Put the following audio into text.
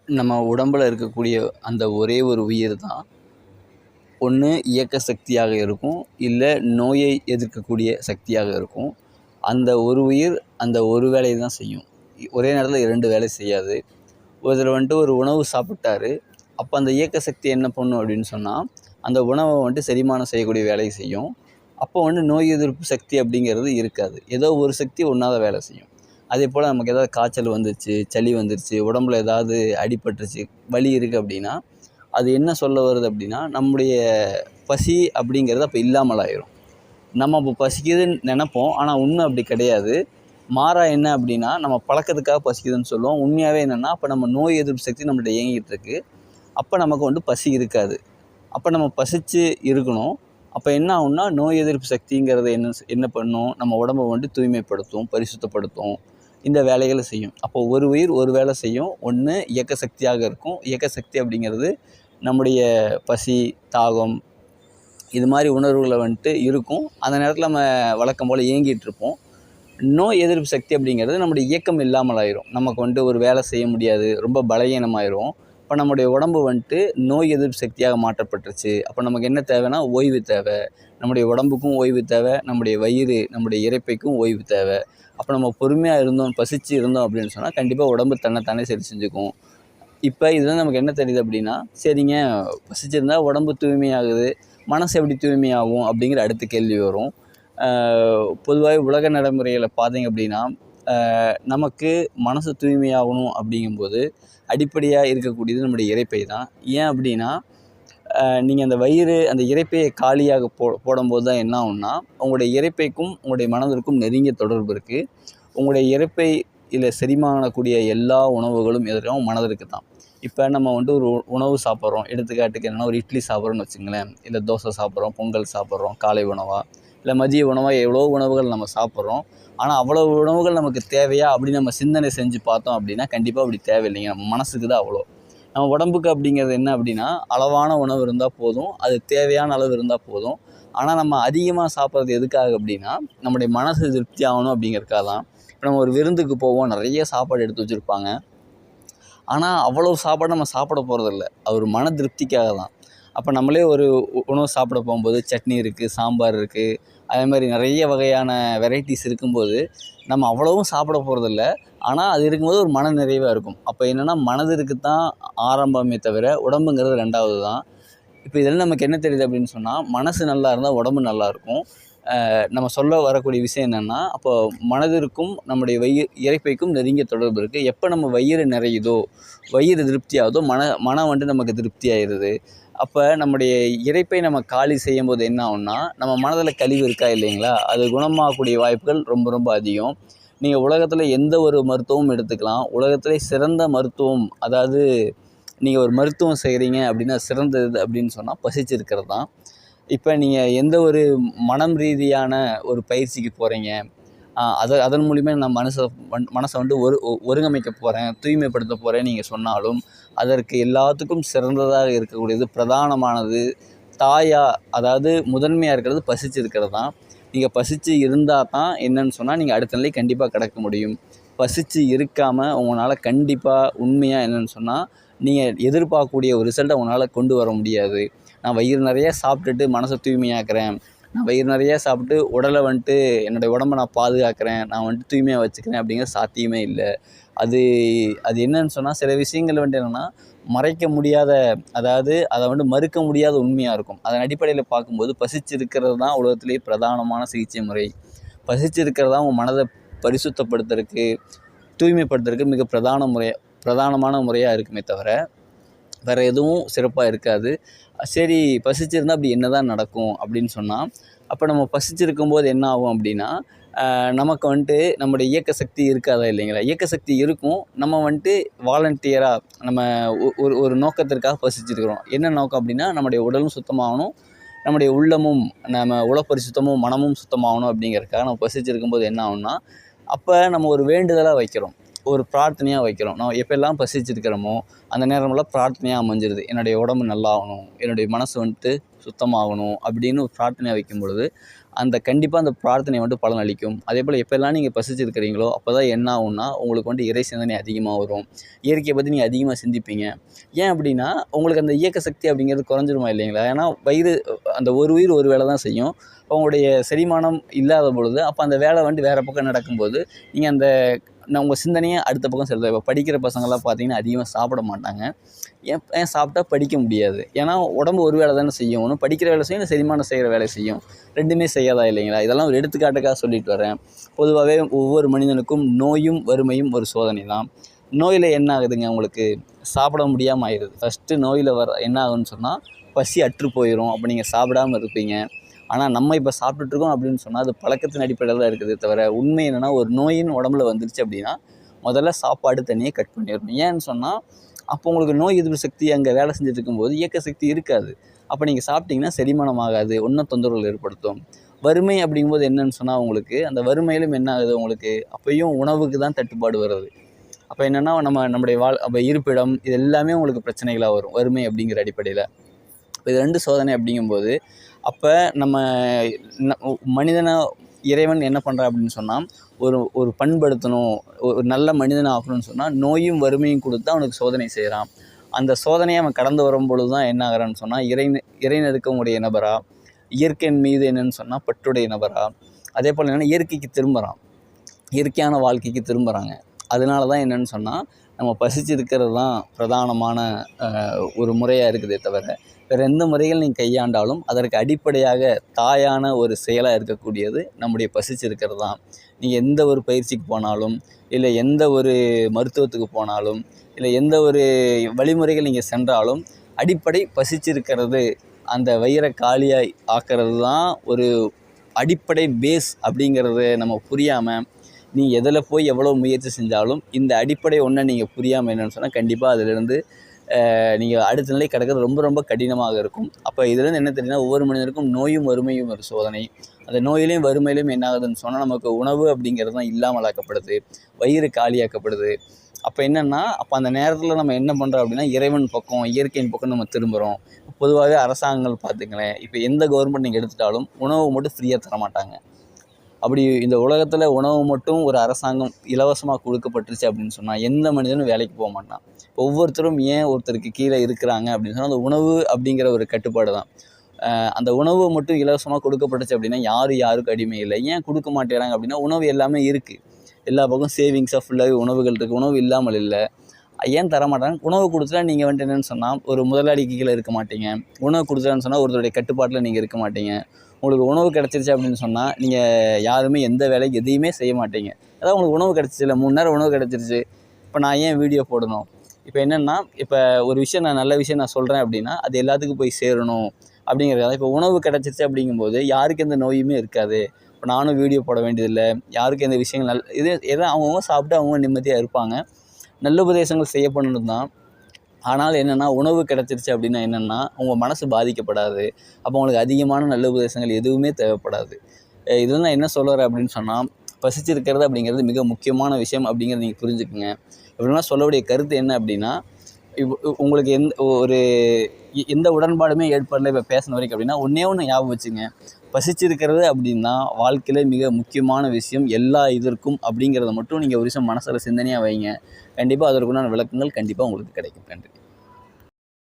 நம்ம உடம்பில் இருக்கக்கூடிய அந்த ஒரே ஒரு உயிர் தான் ஒன்று இயக்க சக்தியாக இருக்கும், இல்லை நோயை எதிர்க்கக்கூடிய சக்தியாக இருக்கும். அந்த ஒரு உயிர் அந்த ஒரு வேலையை தான் செய்யும். ஒரே நேரத்தில் 2 வேலை செய்யாது. ஒருத்தர் வந்துட்டு ஒரு உணவு சாப்பிட்டாரு, அப்போ அந்த இயக்க சக்தி என்ன பண்ணும் அப்படின்னு சொன்னால், அந்த உணவை வந்துட்டு செரிமானம் செய்யக்கூடிய வேலையை செய்யும். அப்போ வந்து நோய் எதிர்ப்பு சக்தி அப்படிங்கிறது இருக்காது. ஏதோ ஒரு சக்தி ஒன்றாத வேலை செய்யும். அதேபோல் நமக்கு ஏதாவது காய்ச்சல் வந்துருச்சு, சளி வந்துருச்சு, உடம்புல ஏதாவது அடிபட்டுருச்சு, வலி இருக்குது அப்படின்னா, அது என்ன சொல்ல வருது அப்படின்னா, நம்முடைய பசி அப்படிங்கிறது அப்போ இல்லாமல் ஆயிரும். நம்ம அப்போ பசிக்குதுன்னு நினைப்போம், ஆனால் உண்மை அப்படி கிடையாது. மாறா என்ன அப்படின்னா, நம்ம பழக்கத்துக்காக பசிக்குதுன்னு சொல்லுவோம். உண்மையாகவே என்னென்னா, அப்போ நம்ம நோய் எதிர்ப்பு சக்தி நம்மள்ட்ட இயங்கிட்டு இருக்கு. அப்போ நமக்கு வந்து பசி இருக்காது. அப்போ நம்ம பசிச்சு இருக்கணும். அப்போ என்ன ஆகும்னா, நோய் எதிர்ப்பு சக்திங்கிறது என்ன பண்ணும், நம்ம உடம்பை வந்து தூய்மைப்படுத்தும், பரிசுத்தப்படுத்தும், இந்த வேலைகளை செய்யும். அப்போ ஒரு உயிர் ஒரு வேலை செய்யும். ஒன்று இயக்க சக்தியாக இருக்கும். இயக்க சக்தி அப்படிங்கிறது நம்முடைய பசி, தாகம் இது மாதிரி உணர்வுகளை வந்துட்டு இருக்கும். அந்த நேரத்தில் நம்ம வழக்கம் போல் இயங்கிட்டு இருப்போம். நோய் எதிர்ப்பு சக்தி அப்படிங்கிறது நம்முடைய இயக்கம் இல்லாமல் ஆயிரும். நமக்கு வந்துட்டு ஒரு வேலை செய்ய முடியாது, ரொம்ப பலவீனமாயிரும். இப்போ நம்முடைய உடம்பு வந்துட்டு நோய் எதிர்ப்பு சக்தியாக மாற்றப்பட்டுருச்சு. அப்போ நமக்கு என்ன தேவைன்னா, ஓய்வு தேவை. நம்முடைய உடம்புக்கும் ஓய்வு தேவை, நம்முடைய வயிறு, நம்முடைய இரைப்பைக்கும் ஓய்வு தேவை. அப்போ நம்ம பொறுமையாக இருந்தோம், பசிச்சு இருந்தோம் அப்படின்னு சொன்னால் கண்டிப்பாக உடம்பு தன்னைத்தானே சரி செஞ்சுக்கும். இப்போ இதுதான் நமக்கு என்ன தெரியுது அப்படின்னா, சரிங்க, பசிச்சிருந்தா உடம்பு தூய்மையாகுது, மனசு எப்படி தூய்மையாகும் அப்படிங்கிற அடுத்த கேள்வி வரும். பொதுவாகவே உலக நடைமுறைகளை பார்த்தீங்க அப்படின்னா, நமக்கு மனசு தூய்மையாகணும் அப்படிங்கும்போது அடிப்படையாக இருக்கக்கூடியது நம்முடைய இரைப்பை தான். ஏன் அப்படின்னா, நீங்கள் அந்த வயிறு அந்த இரைப்பையை காலியாக போடும்போது தான் என்ன ஆகும்னா, உங்களுடைய இரைப்பைக்கும் உங்களுடைய மனதிற்கும் நெருங்கிய தொடர்பு இருக்குது. உங்களுடைய இரைப்பையில் செரிமானக்கூடிய எல்லா உணவுகளும் எதுவும் மனதிற்கு தான். இப்போ நம்ம வந்துட்டு ஒரு உணவு சாப்பிட்றோம், எடுத்துக்காட்டுக்கு என்னென்னா ஒரு இட்லி சாப்பிட்றோன்னு வச்சுங்களேன், இல்லை தோசை சாப்பிட்றோம், பொங்கல் சாப்பிட்றோம், காலை உணவாக இல்லை மதிய உணவாக எவ்வளோ உணவுகள் நம்ம சாப்பிட்றோம். ஆனால் அவ்வளோ உணவுகள் நமக்கு தேவையா அப்படின்னு நம்ம சிந்தனை செஞ்சு பார்த்தோம் அப்படின்னா கண்டிப்பாக அப்படி தேவையில்லைங்க. நம்ம மனசுக்கு தான் அவ்வளோ. நம்ம உடம்புக்கு அப்படிங்கிறது என்ன அப்படின்னா, அளவான உணவு இருந்தால் போதும், அது தேவையான அளவு இருந்தால் போதும். ஆனால் நம்ம அதிகமாக சாப்பிட்றது எதுக்காக அப்படின்னா, நம்முடைய மனசு திருப்தி ஆகணும் அப்படிங்கிறதுக்காக தான். இப்போ நம்ம ஒரு விருந்துக்கு போவோம், நிறைய சாப்பாடு எடுத்து வச்சுருப்பாங்க. ஆனால் அவ்வளோ சாப்பாடு நம்ம சாப்பிட போகிறதில்ல, அது மன திருப்திக்காக தான். அப்போ நம்மளே ஒரு உணவு சாப்பிட போகும்போது சட்னி இருக்குது, சாம்பார் இருக்குது, அதே மாதிரி நிறைய வகையான வெரைட்டிஸ் இருக்கும்போது நம்ம அவ்வளவும் சாப்பிட போகிறதில்ல. ஆனால் அது இருக்கும்போது ஒரு மன நிறைவாக இருக்கும். அப்போ என்னென்னா, மனதிற்கு தான் ஆரம்பமே தவிர உடம்புங்கிறது 2வது தான். இப்போ இதில் நமக்கு என்ன தெரியுது அப்படின்னு சொன்னால், மனசு நல்லா இருந்தால் உடம்பு நல்லாயிருக்கும். நம்ம சொல்ல வரக்கூடிய விஷயம் என்னென்னா, அப்போ மனதிற்கும் நம்முடைய இரைப்பைக்கும் நெருங்கிய தொடர்பு இருக்குது. எப்போ நம்ம வயிறு நிறையுதோ, வயிறு திருப்தி ஆகுதோ, மனம் வந்துட்டு நமக்கு திருப்தி ஆயிடுது. அப்போ நம்முடைய இரைப்பை நம்ம காலி செய்யும்போது என்ன ஆகும்னா, நம்ம மனதில் கழிவு இருக்கா இல்லைங்களா, அது குணமாகக்கூடிய வாய்ப்புகள் ரொம்ப ரொம்ப அதிகம். நீங்கள் உலகத்தில் எந்த ஒரு மருத்துவமும் எடுத்துக்கலாம். உலகத்திலே சிறந்த மருத்துவம், அதாவது நீங்கள் ஒரு மருத்துவம் செய்கிறீங்க அப்படின்னா சிறந்தது அப்படின்னு சொன்னால் பசிச்சிருக்கிறது தான். இப்போ நீங்கள் எந்த ஒரு மனம் ரீதியான ஒரு பயிற்சிக்கு போகிறீங்க, அதன் மூலிமா நான் மனசை வந்து ஒருங்கமைக்க போகிறேன், தூய்மைப்படுத்த போகிறேன்னு நீங்கள் சொன்னாலும், அதற்கு எல்லாத்துக்கும் சிறந்ததாக இருக்கக்கூடியது, பிரதானமானது, அதாவது முதன்மையாக இருக்கிறது பசிச்சிருக்கிறது தான். நீங்கள் பசிச்சு இருந்தால் தான் என்னன்னு சொன்னால், நீங்கள் அடுத்த நிலை கண்டிப்பாக கடக்க முடியும். பசிச்சு இருக்காமல் உங்களால் கண்டிப்பாக உண்மையாக என்னென்னு சொன்னால், நீங்கள் எதிர்பார்க்கக்கூடிய ஒரு ரிசல்ட்டை உங்களால் கொண்டு வர முடியாது. நான் வயிறு நிறைய சாப்பிட்டுட்டு மனசை தூய்மையாக்குறேன், நான் வயிறு நிறையா சாப்பிட்டு உடலை வந்துட்டு என்னுடைய உடம்பை நான் பாதுகாக்கிறேன், நான் வந்துட்டு தூய்மையாக வச்சுக்கிறேன் அப்படிங்கிற சாத்தியமே இல்லை. அது என்னன்னு சொன்னால், சில விஷயங்கள் வந்துட்டு என்னென்னா மறைக்க முடியாத, அதாவது அதை வந்து மறுக்க முடியாத உண்மையாக இருக்கும். அதன் அடிப்படையில் பார்க்கும்போது பசிச்சிருக்கிறது தான் உலகத்திலேயே பிரதானமான சிகிச்சை முறை. பசிச்சிருக்கிறது தான் உங்கள் மனதை பரிசுத்தப்படுத்துறதுக்கு, தூய்மைப்படுத்துறதுக்கு மிக பிரதானமான முறையாக இருக்குமே தவிர வேறு எதுவும் சிறப்பாக இருக்காது. சரி, பசிச்சிருந்தால் அப்படி என்ன தான் நடக்கும் அப்படின்னு சொன்னால், அப்போ நம்ம பசிச்சிருக்கும்போது என்ன ஆகும் அப்படின்னா, நமக்கு வந்துட்டு நம்முடைய இயக்க சக்தி இருக்காதா இல்லைங்களா? இயக்க சக்தி இருக்கும். நம்ம வந்துட்டு வாலண்டியராக நம்ம ஒரு நோக்கத்திற்காக பசிச்சிருக்கிறோம். என்ன நோக்கம் அப்படின்னா, நம்முடைய உடலும் சுத்தமாகணும், நம்முடைய உள்ளமும் நம்ம உளப்பரிசுத்தமும் மனமும் சுத்தமாகணும் அப்படிங்கிறதுக்காக நம்ம பசிச்சிருக்கும்போது என்ன ஆகும்னா, அப்போ நம்ம ஒரு வேண்டுதலாக வைக்கிறோம். ஒரு பிரார்த்தனையாக வைக்கிறோம். நம்ம எப்போல்லாம் பசிச்சிருக்கிறோமோ அந்த நேரமெல்லாம் பிரார்த்தனையாக அமைஞ்சிருது. என்னுடைய உடம்பு நல்லா ஆகணும், என்னுடைய மனசு வந்துட்டு சுத்தமாகணும் அப்படின்னு ஒரு பிரார்த்தனையாக வைக்கும் பொழுது கண்டிப்பாக அந்த பிரார்த்தனை வந்துட்டு பலன் அளிக்கும். அதேபோல் எப்போல்லாம் நீங்கள் பசிச்சிருக்கிறீங்களோ அப்போ தான் என்ன ஆகும்னா உங்களுக்கு வந்துட்டு இறை சிந்தனை அதிகமாக வரும். இயற்கையை பற்றி நீங்கள் அதிகமாக சிந்திப்பீங்க. ஏன் அப்படின்னா உங்களுக்கு அந்த இயக்க சக்தி அப்படிங்கிறது குறைஞ்சிருமா இல்லைங்களா? ஏன்னா வயிறு அந்த ஒரு உயிர் ஒரு வேலை தான் செய்யும். உங்களுடைய செரிமானம் இல்லாத பொழுது அப்போ அந்த வேலை வந்துட்டு வேறு பக்கம் நடக்கும்போது நீங்கள் உங்கள் சிந்தனையை அடுத்த பக்கம் செலுத்த. இப்போ படிக்கிற பசங்கள்லாம் பார்த்தீங்கன்னா அதிகமாக சாப்பிட மாட்டாங்க. ஏன் சாப்பிட்டா படிக்க முடியாது. ஏன்னா உடம்பு ஒரு வேலை தானே செய்யும். ஒன்று படிக்கிற வேலை செய்யும், இல்லை செரிமானம் செய்கிற வேலை செய்யும். ரெண்டுமே செய்யாதா இல்லைங்களா? இதெல்லாம் ஒரு எடுத்துக்காட்டுக்காக சொல்லிட்டு வரேன். பொதுவாகவே ஒவ்வொரு மனிதனுக்கும் நோயும் வறுமையும் ஒரு சோதனை தான். நோயில் என்ன ஆகுதுங்க, உங்களுக்கு சாப்பிட முடியாமல் ஆயிடுது. ஃபஸ்ட்டு நோயில் என்ன ஆகுதுன்னு சொன்னால் பசி அற்று போயிடும். அப்போ நீங்கள் சாப்பிடாமல் இருப்பீங்க. ஆனால் நம்ம இப்போ சாப்பிட்டுட்ருக்கோம் அப்படின்னு சொன்னால் அது பழக்கத்தின் அடிப்படையில் தான் இருக்குது தவிர உண்மை என்னென்னா ஒரு நோயின் உடம்புல வந்துருச்சு அப்படின்னா முதல்ல சாப்பாடு தண்ணியை கட் பண்ணிடணும். ஏன்னு சொன்னால் அப்போ உங்களுக்கு நோய் எதிர்ப்பு சக்தி அங்கே வேலை செஞ்சுட்டு இருக்கும்போது இயக்க சக்தி இருக்காது. அப்போ நீங்கள் சாப்பிட்டிங்கன்னா செரிமானம் ஆகாது, இன்னும் தொந்தரவுகள் ஏற்படுத்தும். வறுமை அப்படிங்கும்போது என்னன்னு சொன்னால் உங்களுக்கு அந்த வறுமையிலும் என்ன ஆகுது, உங்களுக்கு அப்போயும் உணவுக்கு தான் தட்டுப்பாடு வருது. அப்போ என்னென்னா நம்முடைய அப்போ இருப்பிடம் இது எல்லாமே உங்களுக்கு பிரச்சனைகளாக வரும் வறுமை அப்படிங்கிற அடிப்படையில். இப்போ இது 2 சோதனை அப்படிங்கும்போது அப்போ நம்ம மனிதனை இறைவன் என்ன பண்ணுறா அப்படின்னு சொன்னால் ஒரு பண்படுத்தணும், ஒரு நல்ல மனிதனை ஆக்கணும்னு சொன்னால் நோயும் வறுமையும் கொடுத்து அவனுக்கு சோதனை செய்கிறான். அந்த சோதனையை அவன் கடந்து வரும்பொழுது தான் என்ன ஆகிறான்னு சொன்னால் இறைநெருக்கமுடைய நபரா, இயற்கையின் மீது என்னென்னு சொன்னால் பற்றுடைய நபரா, அதே போல் என்னென்னா இயற்கைக்கு திரும்புகிறான், இயற்கையான வாழ்க்கைக்கு திரும்புகிறாங்க. அதனால தான் என்னென்னு சொன்னால் நம்ம பசிச்சிருக்கிறது தான் பிரதானமான ஒரு முறையாக இருக்குதே தவிர வேறு எந்த முறைகள் நீங்கள் கையாண்டாலும் அதற்கு அடிப்படையாக தாயான ஒரு செயலாக இருக்கக்கூடியது நம்முடைய பசிச்சிருக்கிறது தான். நீங்கள் எந்த ஒரு பயிற்சிக்கு போனாலும், இல்லை எந்த ஒரு மருத்துவத்துக்கு போனாலும், இல்லை எந்த ஒரு வழிமுறைகள் நீங்கள் சென்றாலும் அடிப்படை பசிச்சிருக்கிறது. அந்த வயிறை காலியாக ஆக்கிறது தான் ஒரு அடிப்படை பேஸ் அப்படிங்கிறது நம்ம புரியாமல் நீ எதில் போய் எவ்வளோ முயற்சி செஞ்சாலும் இந்த அடிப்படை ஒன்றை நீங்கள் புரியாமல் என்னென்னு சொன்னால் கண்டிப்பாக அதிலிருந்து நீங்கள் அடுத்த நிலை கிடக்கிறது ரொம்ப ரொம்ப கடினமாக இருக்கும். அப்போ இதுலேருந்து என்ன தெரியுதுன்னா ஒவ்வொரு மனிதருக்கும் நோயும் வறுமையும் ஒரு சோதனை. அந்த நோயிலையும் வறுமையிலையும் என்ன ஆகுதுன்னு சொன்னால் நமக்கு உணவு அப்படிங்கிறது தான் இல்லாமல் ஆக்கப்படுது, வயிறு காலியாக்கப்படுது. அப்போ என்னென்னா அப்போ அந்த நேரத்தில் நம்ம என்ன பண்ணுறோம் அப்படின்னா இறைவன் பக்கம் இயற்கையின் பக்கம் நம்ம திரும்புகிறோம். பொதுவாகவே அரசாங்கங்கள் பார்த்துங்களேன், இப்போ எந்த கவர்மெண்ட் நீங்கள் எடுத்துட்டாலும் உணவு மட்டும் ஃப்ரீயாக தரமாட்டாங்க. அப்படி இந்த உலகத்தில் உணவு மட்டும் ஒரு அரசாங்கம் இலவசமாக கொடுக்கப்பட்டுருச்சு அப்படின்னு சொன்னால் எந்த மனிதனும் வேலைக்கு போக மாட்டான். ஒவ்வொருத்தரும் ஏன் ஒருத்தருக்கு கீழே இருக்கிறாங்க அப்படின்னு சொன்னால் அந்த உணவு அப்படிங்கிற ஒரு கட்டுப்பாடு தான். அந்த உணவு மட்டும் இலவசமாக கொடுக்கப்பட்டுச்சு அப்படின்னா யாருக்கும் அடிமை இல்லை. ஏன் கொடுக்க மாட்டேறாங்க அப்படின்னா உணவு எல்லாமே இருக்குது, எல்லா பக்கம் சேவிங்ஸாக ஃபுல்லாகவே உணவுகள் இருக்குது, உணவு இல்லாமல் இல்லை. ஏன் தரமாட்டாங்க? உணவு கொடுத்துட்டா நீங்கள் வந்துட்டு என்னென்னு சொன்னால் ஒரு முதலாளிக்கு கீழே இருக்க மாட்டீங்க. உணவு கொடுத்துட்டான்னு சொன்னால் ஒருத்தருடைய கட்டுப்பாட்டில் நீங்கள் இருக்க மாட்டீங்க. உங்களுக்கு உணவு கிடச்சிருச்சு அப்படின்னு சொன்னால் நீங்கள் யாருமே எந்த வேலைக்கு எதையுமே செய்ய மாட்டீங்க. அதான் உங்களுக்கு உணவு கிடச்சிச்சு இல்லை, 3 நேரம் உணவு கிடச்சிருச்சு, இப்போ நான் ஏன் வீடியோ போடணும்? இப்போ என்னென்னா இப்போ ஒரு விஷயம் நல்ல விஷயம் நான் சொல்கிறேன் அப்படின்னா அது எல்லாத்துக்கும் போய் சேரணும் அப்படிங்கிறதால இப்போ உணவு கிடச்சிருச்சு அப்படிங்கும்போது யாருக்கு எந்த நோயுமே இருக்காது. இப்போ நானும் வீடியோ போட வேண்டியதில்லை, யாருக்கும் எந்த விஷயங்கள் எதோ அவங்கவுங்க சாப்பிட்டு அவங்க நிம்மதியாக இருப்பாங்க. நல்ல உபதேசங்கள் செய்யப்படணும் தான். ஆனால் என்னென்னா உணவு கிடச்சிருச்சு அப்படின்னா என்னென்னா உங்கள் மனசு பாதிக்கப்படாது. அப்போ உங்களுக்கு அதிகமான நல்ல உபதேசங்கள் எதுவுமே தேவைப்படாது. இதில் நான் என்ன சொல்கிறேன் அப்படின்னு சொன்னால் பசிச்சிருக்கிறது அப்படிங்கிறது மிக முக்கியமான விஷயம் அப்படிங்கிறத நீங்கள் புரிஞ்சுக்குங்க. எப்படின்னா சொல்லக்கூடிய கருத்து என்ன அப்படின்னா உங்களுக்கு எந்த உடன்பாடுமே ஏற்படலை இப்போ பேசின வரைக்கும் அப்படின்னா ஒன்று ஞாபகம் வச்சுங்க, பசிச்சிருக்கிறது அப்படின்னா வாழ்க்கையில் மிக முக்கியமான விஷயம் எல்லா இதற்கும் அப்படிங்கிறத மட்டும் நீங்கள் ஒரு விஷயம் மனசில் சிந்தனையாக வைங்க. கண்டிப்பாக அதற்குண்டான விளக்கங்கள் கண்டிப்பாக உங்களுக்கு கிடைக்கும். நன்றி.